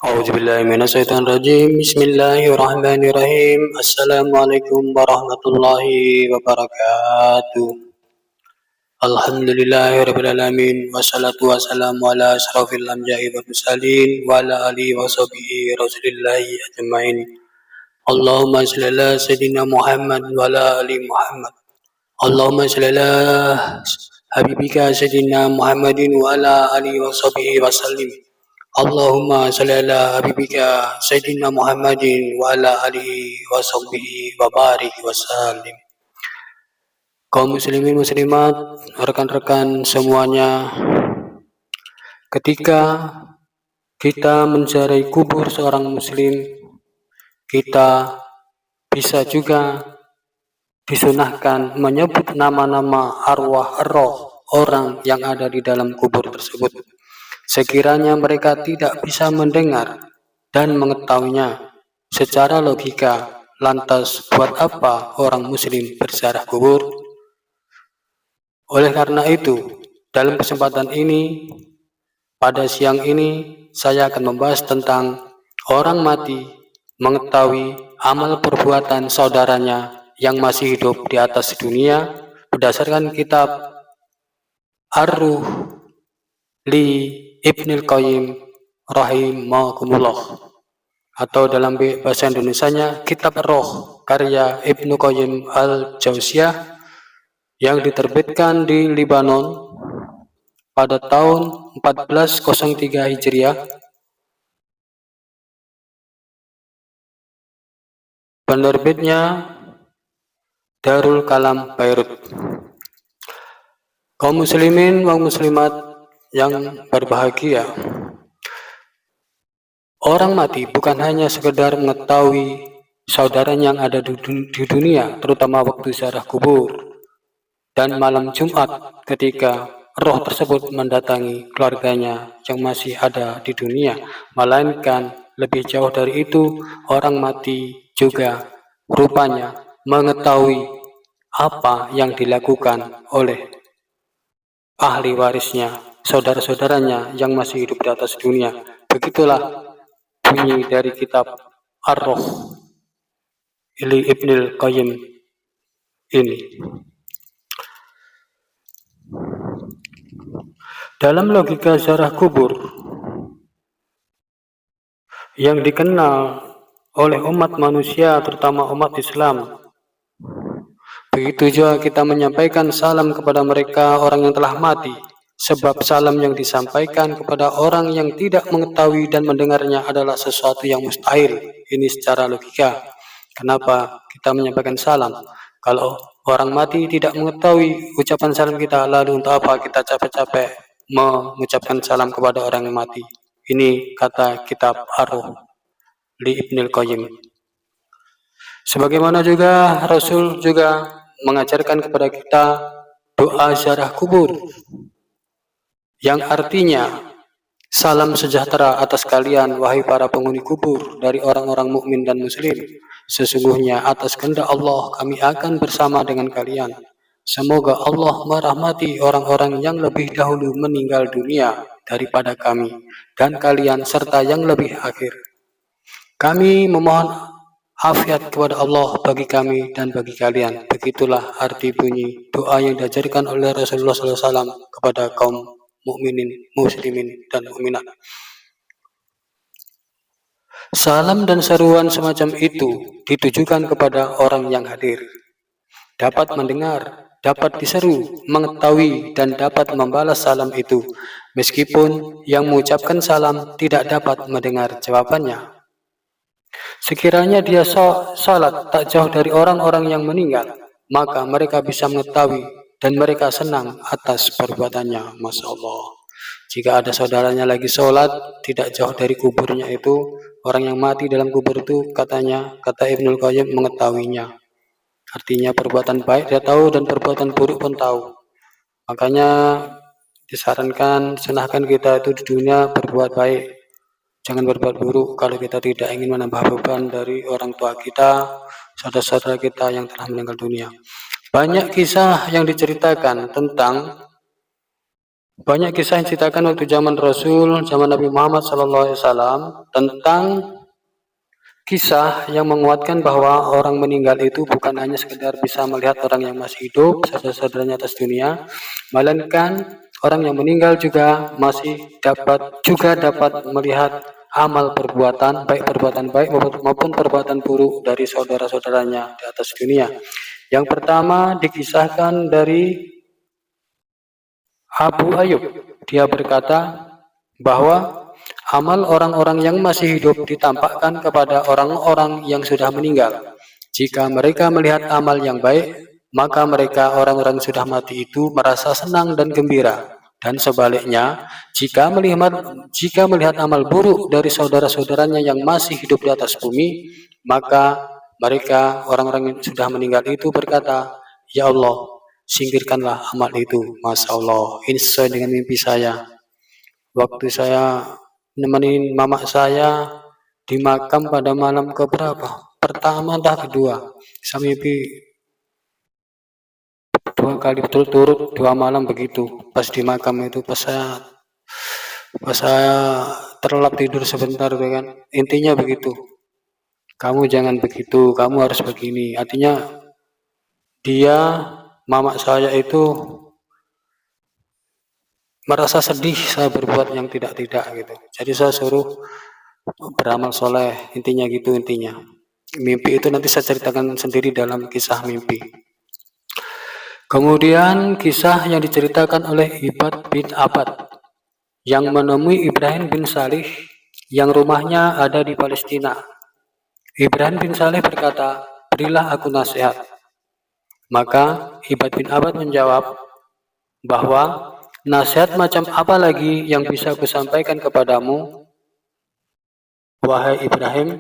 A'udzubillahi minasyaitonirrajim. Bismillahirrahmanirrahim. Assalamualaikum warahmatullahi wabarakatuh. Alhamdulillahirabbil alamin wassalatu wassalamu ala asyrofil anbiya'i wal mursalin wa ala alihi wa sahbihi rasulillahi ajmain. Allahumma shalli ala sayyidina Muhammad wa ala ali Muhammad. Allahumma shalli ala habibika sayyidina Muhammadin wa ala alihi wa sahbihi wa sallim. Allahumma shalli ala habibika sayyidina Muhammadin wa ala alihi wa sahbihi wa barik wa sallim. Kaum muslimin muslimat, rekan-rekan semuanya, ketika kita menziarahi kubur seorang muslim, kita bisa juga disunahkan menyebut nama-nama arwah roh orang yang ada di dalam kubur tersebut. Sekiranya mereka tidak bisa mendengar dan mengetahuinya secara logika, lantas buat apa orang muslim berziarah kubur? Oleh karena itu, dalam kesempatan ini, pada siang ini, saya akan membahas tentang orang mati mengetahui amal perbuatan saudaranya yang masih hidup di atas dunia berdasarkan kitab Ar-Ruh li Ibnul Qayyim rahimahumullah, atau dalam bahasa Indonesianya Kitab Roh karya Ibnu Qayyim al-Jauziyah yang diterbitkan di Lebanon pada tahun 1403 Hijriah. Penerbitnya Darul Kalam Beirut. Kaum muslimin wa muslimat yang berbahagia, orang mati bukan hanya sekedar mengetahui saudaranya yang ada di dunia, terutama waktu ziarah kubur dan malam Jumat ketika roh tersebut mendatangi keluarganya yang masih ada di dunia, melainkan lebih jauh dari itu, orang mati juga rupanya mengetahui apa yang dilakukan oleh ahli warisnya, saudara-saudaranya yang masih hidup di atas dunia. Begitulah bunyi dari kitab Ar-Ruh li Ibnul Qayyim ini. Dalam logika ziarah kubur yang dikenal oleh umat manusia, terutama umat Islam, begitu juga kita menyampaikan salam kepada mereka orang yang telah mati, sebab salam yang disampaikan kepada orang yang tidak mengetahui dan mendengarnya adalah sesuatu yang mustahil. Ini secara logika. Kenapa kita menyampaikan salam? Kalau orang mati tidak mengetahui ucapan salam kita, lalu untuk apa kita capek-capek mengucapkan salam kepada orang yang mati? Ini kata kitab Ar-Ruh li Ibnul Qayyim. Sebagaimana juga Rasul juga mengajarkan kepada kita doa ziarah kubur yang artinya salam sejahtera atas kalian wahai para penghuni kubur dari orang-orang mukmin dan muslim. Sesungguhnya atas kehendak Allah kami akan bersama dengan kalian. Semoga Allah merahmati orang-orang yang lebih dahulu meninggal dunia daripada kami dan kalian serta yang lebih akhir. Kami memohon afiat kepada Allah bagi kami dan bagi kalian. Begitulah arti bunyi doa yang diajarkan oleh Rasulullah SAW kepada kaum mukminin, muslimin, dan mukminat. Salam dan seruan semacam itu ditujukan kepada orang yang hadir, dapat mendengar, dapat diseru, mengetahui, dan dapat membalas salam itu, meskipun yang mengucapkan salam tidak dapat mendengar jawabannya. Sekiranya dia salat tak jauh dari orang-orang yang meninggal, maka mereka bisa mengetahui dan mereka senang atas perbuatannya. Masya Allah. Jika ada saudaranya lagi sholat tidak jauh dari kuburnya itu, orang yang mati dalam kubur itu katanya, kata Ibnul Qayyim, mengetahuinya. Artinya perbuatan baik dia tahu dan perbuatan buruk pun tahu. Makanya disarankan, sunahkan kita itu di dunia berbuat baik, jangan berbuat buruk kalau kita tidak ingin menambah beban dari orang tua kita, saudara-saudara kita yang telah meninggal dunia. Banyak kisah yang diceritakan tentang Banyak kisah yang ceritakan waktu zaman Rasul, zaman Nabi Muhammad SAW tentang kisah yang menguatkan bahwa orang meninggal itu bukan hanya sekedar bisa melihat orang yang masih hidup, saudara-saudaranya atas dunia, melainkan orang yang meninggal juga dapat melihat amal perbuatan, baik perbuatan baik maupun perbuatan buruk dari saudara-saudaranya di atas dunia. Yang pertama dikisahkan dari Abu Ayyub. Dia berkata bahwa amal orang-orang yang masih hidup ditampakkan kepada orang-orang yang sudah meninggal. Jika mereka melihat amal yang baik, maka mereka orang-orang sudah mati itu merasa senang dan gembira. Dan sebaliknya, jika melihat amal buruk dari saudara-saudaranya yang masih hidup di atas bumi, maka mereka orang-orang yang sudah meninggal itu berkata, "Ya Allah, singkirkanlah amal itu." Masya Allah, ini sesuai dengan mimpi saya. Waktu saya nemenin mama saya di makam pada malam keberapa? Pertama dah kedua. Saya mimpi 2 kali berturut-turut 2 malam begitu. Pas di makam itu pas saya terlelap tidur sebentar tuh kan. Intinya begitu. Kamu jangan begitu, kamu harus begini. Artinya dia mama saya itu merasa sedih saya berbuat yang tidak-tidak gitu. Jadi saya suruh beramal soleh, intinya gitu intinya. Mimpi itu nanti saya ceritakan sendiri dalam kisah mimpi. Kemudian kisah yang diceritakan oleh Ibad bin Abad yang menemui Ibrahim bin Salih yang rumahnya ada di Palestina. Ibrahim bin Salih berkata, "Berilah aku nasihat." Maka Ibad bin Abad menjawab bahwa nasihat macam apa lagi yang bisa kusampaikan kepadamu, wahai Ibrahim,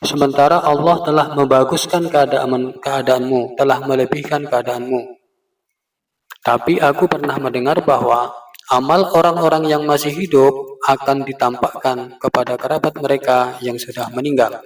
sementara Allah telah membaguskan keadaanmu, telah melebihkan keadaanmu. Tapi aku pernah mendengar bahwa amal orang-orang yang masih hidup akan ditampakkan kepada kerabat mereka yang sudah meninggal.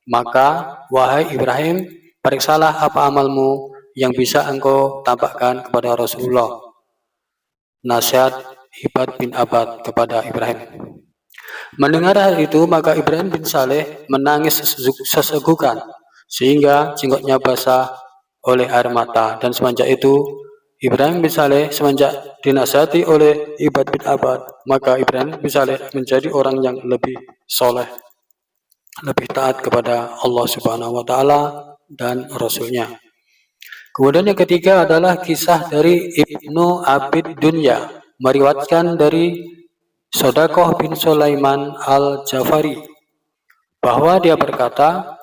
Maka, wahai Ibrahim, periksalah apa amalmu yang bisa engkau tampakkan kepada Rasulullah. Nasihat Ibad bin Abad kepada Ibrahim. Mendengar hal itu, maka Ibrahim bin Saleh menangis sesegukan, sehingga jenggotnya basah oleh air mata. Dan semenjak itu, Ibrahim bin Saleh semenjak dinasihati oleh Ibad bin Abad, maka Ibrahim bin Saleh menjadi orang yang lebih soleh, lebih taat kepada Allah Subhanahu wa Ta'ala dan Rasulnya. Kemudian yang ketiga adalah kisah dari Ibnu Abid Dunya, meriwayatkan dari Sodakoh bin Sulaiman al-Jafari, bahwa dia berkata,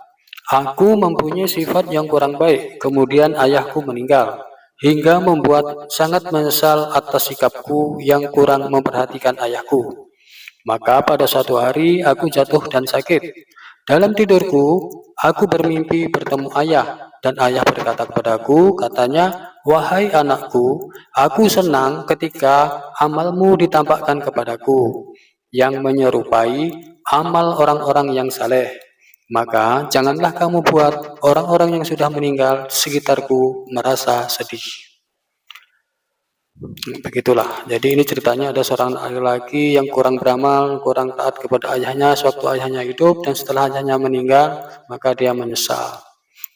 "Aku mempunyai sifat yang kurang baik, kemudian ayahku meninggal, hingga membuat sangat menyesal atas sikapku yang kurang memperhatikan ayahku. Maka pada suatu hari aku jatuh dan sakit. Dalam tidurku, aku bermimpi bertemu ayah, dan ayah berkata kepadaku, katanya, 'Wahai anakku, aku senang ketika amalmu ditampakkan kepadaku, yang menyerupai amal orang-orang yang saleh. Maka janganlah kamu buat orang-orang yang sudah meninggal sekitarku merasa sedih.'" Begitulah. Jadi ini ceritanya ada seorang laki-laki yang kurang beramal, kurang taat kepada ayahnya sewaktu ayahnya hidup, dan setelah ayahnya meninggal, maka dia menyesal.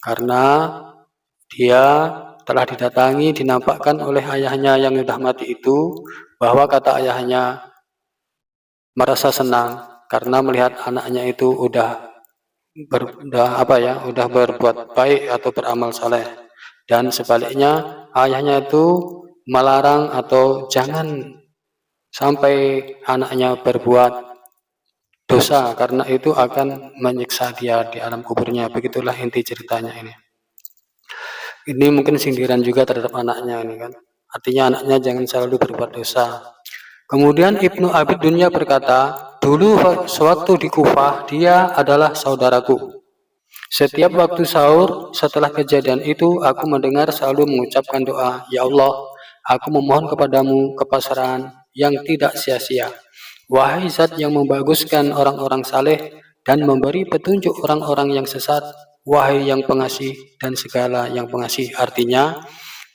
Karena dia telah dinampakkan oleh ayahnya yang sudah mati itu, bahwa kata ayahnya merasa senang karena melihat anaknya itu udah berbuat baik atau beramal saleh, dan sebaliknya ayahnya itu melarang atau jangan sampai anaknya berbuat dosa karena itu akan menyiksa dia di alam kuburnya. Begitulah inti ceritanya ini. Ini mungkin sindiran juga terhadap anaknya ini kan. Artinya anaknya jangan selalu berbuat dosa. Kemudian Ibnu Abid Dunya berkata, "Dulu sewaktu di Kufah, dia adalah saudaraku. Setiap waktu sahur setelah kejadian itu, aku mendengar selalu mengucapkan doa, 'Ya Allah, aku memohon kepadamu kepasrahan yang tidak sia-sia. Wahai Zat yang membaguskan orang-orang saleh dan memberi petunjuk orang-orang yang sesat, wahai yang pengasih dan segala yang pengasih.'" Artinya,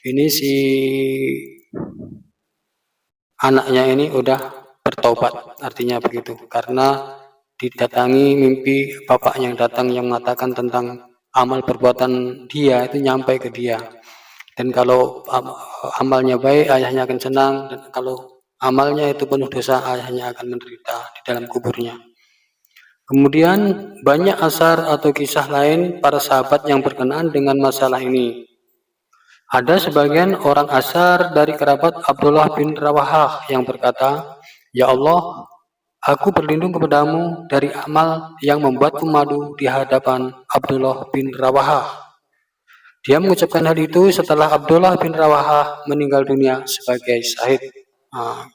ini si anaknya ini udah bertobat, artinya begitu. Karena didatangi mimpi bapaknya yang datang yang mengatakan tentang amal perbuatan dia itu nyampe ke dia. Dan kalau amalnya baik, ayahnya akan senang, dan kalau amalnya itu penuh dosa, ayahnya akan menderita di dalam kuburnya. Kemudian banyak asar atau kisah lain para sahabat yang berkenaan dengan masalah ini. Ada sebagian orang asar dari kerabat Abdullah bin Rawahah yang berkata, "Ya Allah, aku berlindung kepadamu dari amal yang membuatku malu di hadapan Abdullah bin Rawahah." Dia mengucapkan hal itu setelah Abdullah bin Rawahah meninggal dunia sebagai syahid. Nah,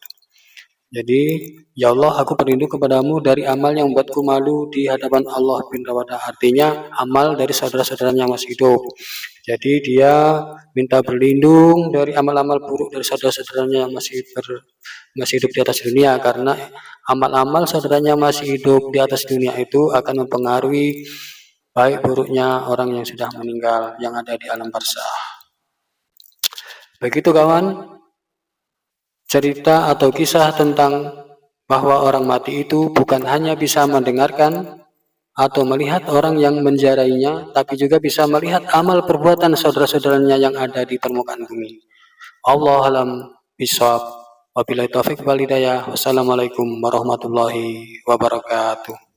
jadi, ya Allah, aku berlindung kepadamu dari amal yang membuatku malu di hadapan Allah bin Rawahah. Artinya, amal dari saudara-saudaranya yang masih hidup. Jadi, dia minta berlindung dari amal-amal buruk dari saudara-saudaranya yang masih hidup di atas dunia. Karena amal-amal saudaranya masih hidup di atas dunia itu akan mempengaruhi baik buruknya orang yang sudah meninggal, yang ada di alam barzah. Begitu kawan, cerita atau kisah tentang bahwa orang mati itu bukan hanya bisa mendengarkan atau melihat orang yang menziarahinya, tapi juga bisa melihat amal perbuatan saudara-saudaranya yang ada di permukaan bumi. Allah alam bisawab. Wabillahi taufiq wal hidayah. Wassalamualaikum warahmatullahi wabarakatuh.